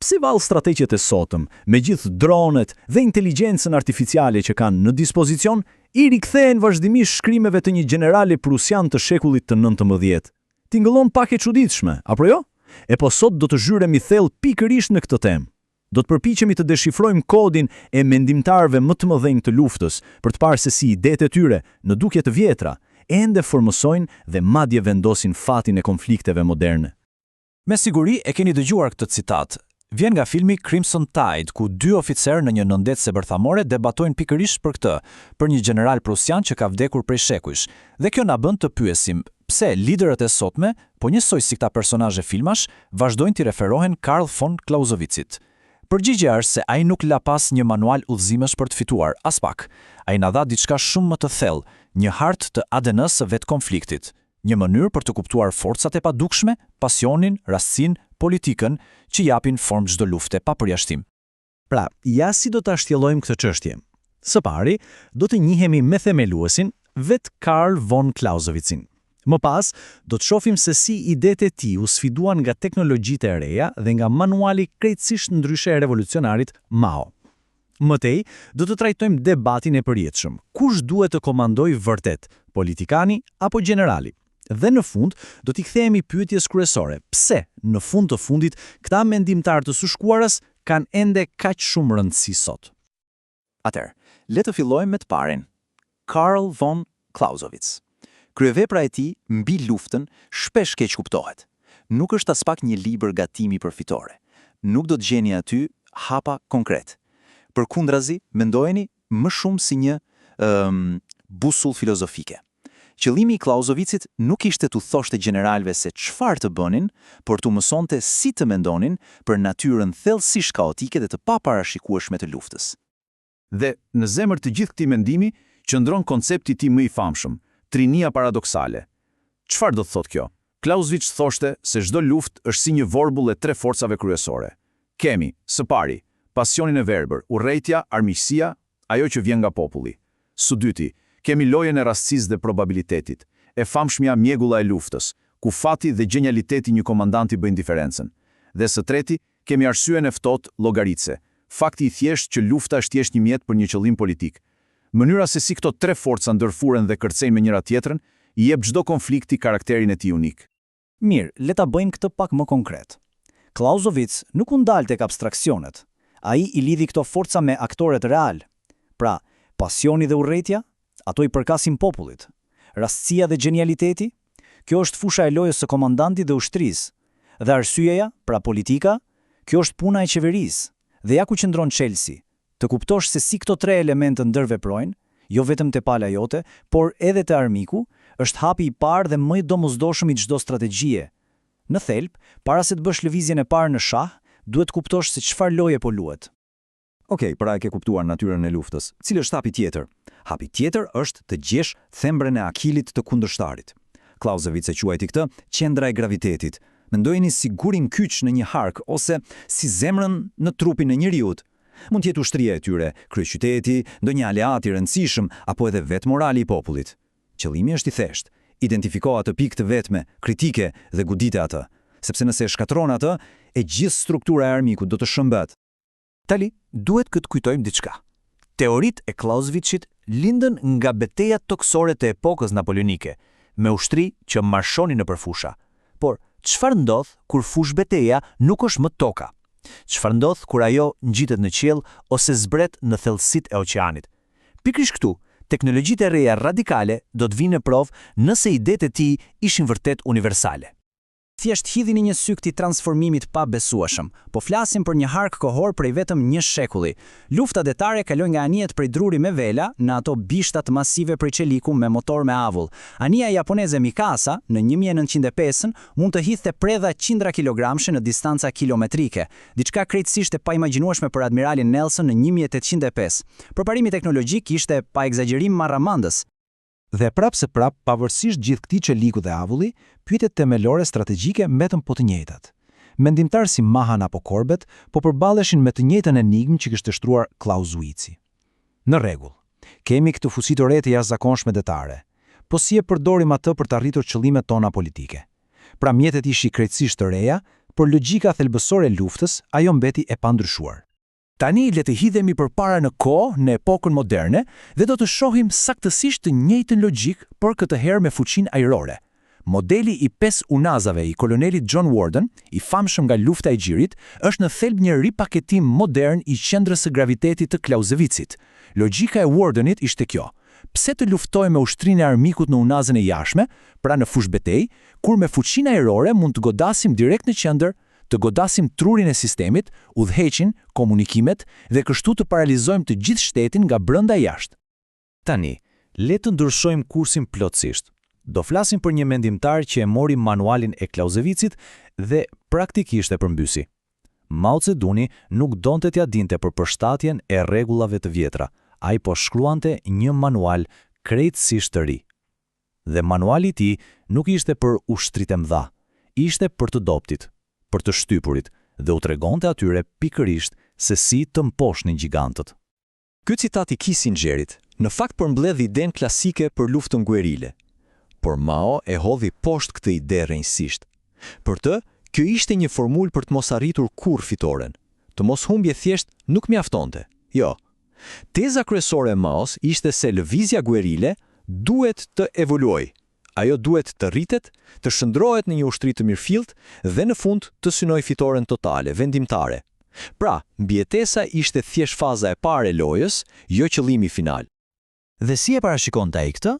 Si vallë strategjet e sotëm, me gjithë dronet dhe inteligjencën artificiale që kanë në dispozicion, i rikthehen vazhdimisht shkrimeve të një generali prusian të shekullit të 19. Tingëllon pak e çuditshme, apo jo? E po sot do të zhyremi thellë pikërisht në këtë temë. Do të përpiqemi të deshifrojmë kodin e mendimtarëve më të mëdhenj të luftës për të parë se si idetë e tyre, në dukje të vjetra, ende formosojnë dhe madje vendosin fatin e konflikteve moderne. Me siguri e keni dëgjuar këtë citat. Vjen nga filmi Crimson Tide, ku dy oficerë në një nëndetëse bërthamore debatojnë pikërisht për këtë, për një general prusian që ka vdekur prej shekujsh. Dhe kjo na bën të pyesim, pse liderët e sotme, po njësoj si këta personazhe filmash, vazhdojnë t'i referohen Karl von Clausewitzit. Përgjigjja është se ai nuk la pas një manual udhëzimesh për të fituar, as pak. Ai na dha diçka shumë më të thellë, një hartë të ADN-s së vetë konfliktit, një mënyrë për të kuptuar forcat e padukshme, pasionin, rastësinë, politikën që japin formë çdo lufte pa përjashtim. Pra, ja si do ta shtjellojmë këtë çështje. Së pari, do të njihemi me themeluesin vet Karl von Clausewitzin. Më pas, do të shohim se si idetë e tij u sfiduan nga teknologjitë e reja dhe nga manuali krejtësisht ndryshe e revolucionarit Mao. Mëtej, do të trajtojmë debatin e përjetshëm. Kush duhet të komandojë vërtet, politikani apo generali? Dhe në fund, do t'i kthehemi pyetjes kryesore. Pse, në fund të fundit, këta mendimtarë të sushkuarës kanë ende kaq shumë rëndësi sot? Atëherë, le të fillojmë me të parin. Karl von Clausewitz. Kryevepra e tij mbi luftën shpesh keq kuptohet. Nuk është as pak një libër gatimi përfitore. Nuk do të gjeni aty hapa konkret. Përkundrazi, mendojeni më shumë si një busull filozofike. Qëllimi i Clausewitzit nuk ishte t'u thoshte generalëve se çfarë të bënin, por t'u mësonte si të mendonin për natyrën thellësisht kaotike dhe të paparashikueshme të luftës. Dhe në zemër të gjithë këtij mendimi qëndron koncepti i tij më i famshëm, trinia paradoksale. Çfarë do të thotë kjo? Clausewitz thoshte se çdo luftë është si një vorbull e tre forcave kryesore. Kemi, së pari, pasionin e verbër, urrejtja, armiqësia, ajo që vjen nga populli. Së dyti, kemi lojën e rastësisë dhe probabilitetit, e famshmja mjegulla e luftës, ku fati dhe gjenjaliteti një komandanti bëjnë diferencën. Dhe së treti, kemi arsyen e ftohtë llogaritëse, fakti i thjeshtë që lufta është thjesht një mjet për një qëllim politik. Mënyra se si këto tre forca ndërfuren dhe kërcejnë me njëra tjetrën, i jep çdo konflikti karakterin e tij unik. Mirë, le ta bëjmë këtë pak më konkret. Clausewitz nuk u ndal tek abstraksionet. Ai i lidhi këto forca me aktorët real. Pra, pasioni dhe urrejtja, ato i përkasin popullit. Rastësia dhe genialiteti, kjo është fusha e lojës së komandantit dhe ushtrisë. Dhe arsyeja, pra politika, kjo është puna e qeverisë. Dhe ja ku qëndron Chelsea, të kuptosh se si këto tre elementë ndërveprojnë, jo vetëm te pala jote, por edhe te armiku, është hapi i parë dhe më i domosdoshëm i çdo strategjie. Në thelb, para se të bësh lëvizjen e parë në shah, duhet kuptosh se çfarë loje po luhet. Okej, pra e ke kuptuar natyrën e luftës. Cili është hapi tjetër? Hapi tjetër është të gjesh thembrën e akilit të kundërshtarit. Clausewitz e quajti këtë qendra e gravitetit. Mendojeni si gurin kyç në një hark ose si zemrën në trupin e njeriut. Mund të jetë ushtria e tyre, kryeqyteti, ndonjë aleat i rëndësishëm apo edhe vetë morali i popullit. Qëllimi është i thjeshtë. Identifiko atë pikë të vetme, kritike dhe godite atë, sepse nëse e shkatron atë, e gjithë struktura e armikut do të shëmbet. Tali, duhet këtë kujtojmë diçka. Teoritë e Clausewitzit lindën nga betejat toksore të epokës napoleonike, me ushtri që marshonin nëpër fusha. Por, çfarë ndodh kur fush beteja nuk është më toka? Çfarë ndodh kur ajo ngjitet në qiell ose zbret në thellësitë e oqeanit? Pikërisht këtu, teknologjitë e reja radikale do të vinë në provë nëse idetë e tij ishin vërtet universale. Thjesht hidhini një sy këtij transformimit pa besueshëm, po flasim për një hark kohor prej vetëm një shekulli. Lufta detare kaloi nga anijet prej druri me vela në ato bishtat masive prej qeliku me motor me avull. Anija japoneze Mikasa në 1905 mund të hidhte predha qindra kilogramshe në distanca kilometrike, diçka krejtësisht e paimagjinueshme për admiralin Nelson në 1805. Përparimi teknologjik ishte pa egzagerim marramandës. Dhe prapse pavarësisht gjithë këtij qeliku dhe avulli, pyetjet themelore strategjike mbetën po të njëjtat. Mendimtarë si Mahan apo Corbett po përballeshin me të njëjtën enigmë që kishte shtruar Clausewitzi. Në rregull, kemi këtë fusi të re të jashtëzakonshme detare, po si e përdorim atë për të arritur qëllimet tona politike. Pra mjetet ishin krejtësisht të reja, por logjika thelbësore e luftës ajo mbeti e pandryshuar. Tani le të hidhemi përpara në kohë, në epokën moderne, dhe do të shohim saktësisht të njëjtën logjik, por këtë herë me fuqinë ajrore. Modeli i 5 unazave i kolonelit John Warden, i famshëm nga lufta e Gjirit, është në thelb një ripaketim modern i qendrës së gravitetit të Clausewitzit. Logjika e Wardenit ishte kjo: pse të luftoj me ushtrinë e armikut në unazën e jashtme, pra në fushë betejë, kur me fuqinë ajrore mund të godasim direkt në qendër, të godasim trurin e sistemit, udhëheqin, komunikimet dhe kështu të paralizojmë të gjithë shtetin nga brenda e jashtë. Tani, le të ndryshojmë kursin plotësisht. Do flasim për një mendimtar që e mori manualin e Clausewitzit dhe praktikisht e përmbysi. Mao Zedongi nuk donte t'ia dinte për përshtatjen e rregullave të vjetra, ai po shkruante një manual krejtësisht të ri. Dhe manuali i tij nuk ishte për ushtritë e mëdha, ishte për të dobtit, për të shtypurit, dhe u tregonte atyre pikërisht se si të mposhnin gjigantët. Ky citat i Kissingerit në fakt përmbledh idenë klasike për luftën guerile, por Mao e hodhi poshtë këtë ide rrënjësisht. Për të, kjo ishte një formulë për të mos arritur kurrë fitoren. Të mos humbje thjesht nuk mjaftonte. Jo. Teza kryesore e Maos ishte se lëvizja guerile duhet të evoluojë. Ajo duhet të rritet, të shndrohet në një ushtri të mirëfillt dhe në fund të synojë fitoren totale, vendimtare. Pra, mbijetesa ishte thjesht faza e parë e lojës, jo qëllimi final. Dhe si e parashikonte ai këtë?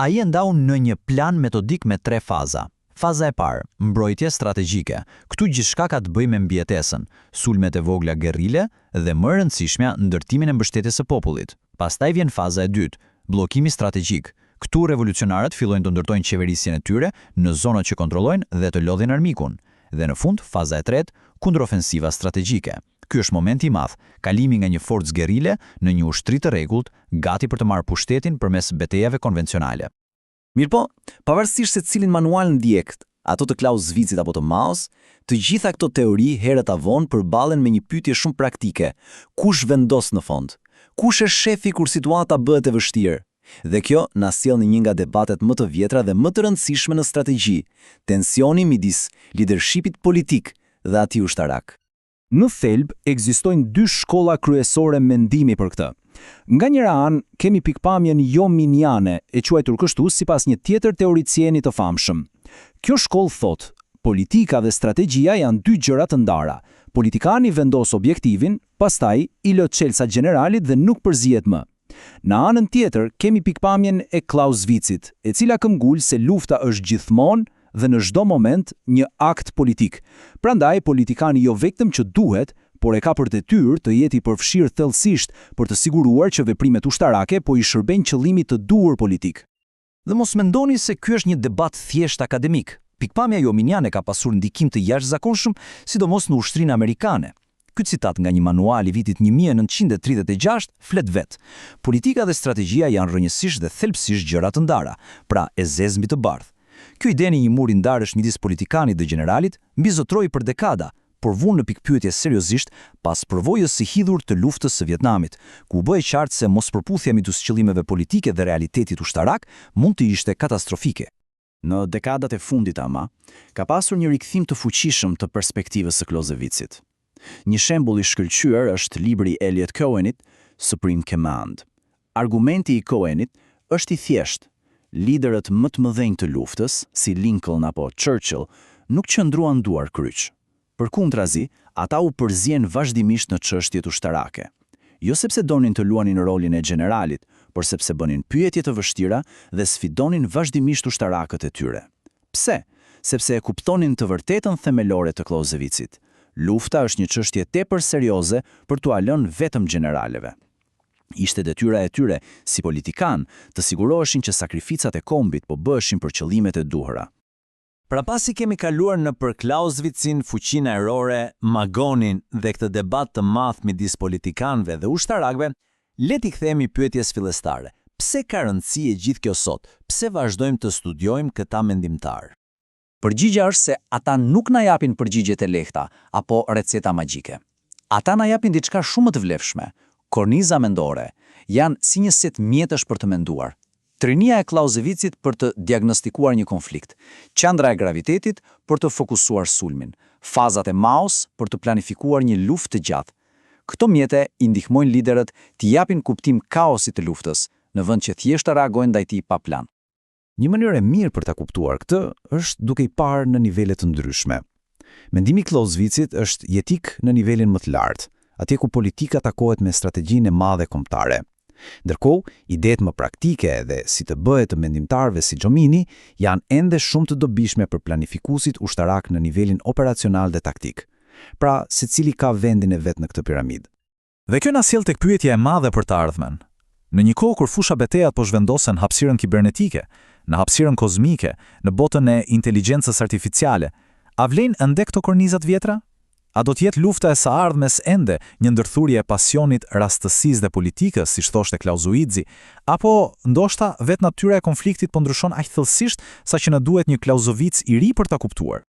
Ai e ndau në një plan metodik me 3 faza. Faza e parë, mbrojtje strategjike. Këtu gjithçka ka të bëjë me mbijetesën, sulmet e vogla gerrile dhe më e rëndësishmja ndërtimin e mbështetjes së popullit. Pastaj vjen faza e dytë, bllokimi strategjik. Këtu revolucionarët fillojnë të ndërtojnë qeverisjen e tyre në zonat që kontrollojnë dhe të lodhin armikun. Dhe në fund, faza e tretë, kundrofensiva strategjike. Ky është momenti i madh, kalimi nga një forcë gerile në një ushtri të rregullt, gati për të marrë pushtetin përmes betejave konvencionale. Mirpo, pavarësisht se cilin manual ndjek, ato të Clausewitzit apo të Maos, të gjitha këto teori herët avon përballen me një pyetje shumë praktike: kush vendos në fond? Kush është shefi kur situata bëhet e vështirë? Dhe kjo na sjell në një nga debatet më të vjetra dhe më të rëndësishme në strategji, tensioni midis leadershipit politik dhe atij ushtarak. Në thelb ekzistojnë 2 shkolla kryesore mendimi për këtë. Nga njëra anë kemi pikpamjen jominiane, e quajtur kështu sipas një tjetër teoricieni të famshëm. Kjo shkollë thotë, politika dhe strategjia janë 2 gjëra të ndara. Politikani vendos objektivin, pastaj i lë çelësat generalit dhe nuk përzihet më. Në anën tjetër, kemi pikpamjen e Clausewitzit, e cila këmbgul se lufta është gjithmonë dhe në çdo moment një akt politik. Prandaj, politikani jo vetëm që duhet, por e ka për detyrë të jetë i përfshirë thellësisht për të siguruar që veprimet ushtarake po i shërbejnë qëllimit të duhur politik. Dhe mos mendoni se ky është një debat thjesht akademik. Pikpamja jominiane ka pasur ndikim të jashtëzakonshëm, sidomos në ushtrinë amerikane. Ky citat nga një manual i vitit 1936 flet vet. Politika dhe strategjia janë rrënjësisht dhe thelbësisht gjëra të ndara, pra e zezë mbi të bardhë. Ky ide në një muri ndarësh midis politikanit dhe generalit mbizotroi për dekada, por vunë në pikpyetje seriozisht pas përvojës së hidhur të luftës së Vietnamit, ku u bë qartë se mospërputhja midis qëllimeve politike dhe realitetit ushtarak mund të ishte katastrofike. Në dekadat e fundit ama, ka pasur një rikthim të fuqishëm të perspektivës së Clausewitzit. Një shembull i shkëlqyer është libri i Eliot Cohenit, Supreme Command. Argumenti i Cohenit është i thjeshtë. Liderët më të mëdhenj të luftës, si Lincoln apo Churchill, nuk qëndruan duar kryq. Përkundrazi, ata u përzien vazhdimisht në çështjet ushtarake. Jo sepse donin të luanin rolin e generalit, por sepse bënin pyetje të vështira dhe sfidonin vazhdimisht ushtarakët e tyre. Pse? Sepse e kuptonin të vërtetën themelore të Clausewitzit. Lufta është një çështje tepër serioze për t'u lënë vetëm generaleve. Ishte detyra e tyre si politikan të siguroheshin që sakrificat e kombit po bëheshin për qëllimet e duhura. Pra pasi kemi kaluar në për Clausewitzin, fuqinë ajrore, magonin dhe këtë debat të madh midis politikanëve dhe ushtarakëve, le t'i kthehemi pyetjes fillestare. Pse ka rëndësi e gjithë kjo sot? Pse vazhdojmë të studiojmë këta mendimtar? Përgjigja është se ata nuk na japin përgjigjet e lehta apo receta magjike. Ata na japin diçka shumë më të vlefshme. Korniza mendore janë si një set mjetësh për të menduar. Trinia e Clausewitzit për të diagnostikuar një konflikt, qendra e gravitetit për të fokusuar sulmin, fazat e Maos për të planifikuar një luftë të gjatë. Këto mjete i ndihmojnë liderët të japin kuptim kaosit të luftës, në vend që thjesht të reagojnë ndaj tij pa plan. Një mënyrë e mirë për ta kuptuar këtë është duke i parë në nivele të ndryshme. Mendimi i Clausewitzit është jetik në nivelin më të lartë, atje ku politika takohet me strategjinë e madhe kombëtare. Ndërkohë, idetë më praktike dhe si të bëhet të mendimtarëve si Gjomini janë ende shumë të dobishme për planifikuesit ushtarak në nivelin operacional dhe taktik. Pra, secili ka vendin e vet në këtë piramidë. Dhe kjo na sjell tek pyetja e madhe për të ardhmen. Në një kohë kur fusha betejat po zhvendosen hapësirën kibernetike, në hapësirën kozmike, në botën e inteligjencës artificiale, a vlen ende këto kornizat vjetra? A do të jetë lufta e së ardhmes ende një ndërthurje e pasionit, rastësisë dhe politikës, siç thoshte Clausewitzi, apo ndoshta vetë natyra e konfliktit po ndryshon aq thellësisht saqë na duhet një Clausewitz i ri për ta kuptuar?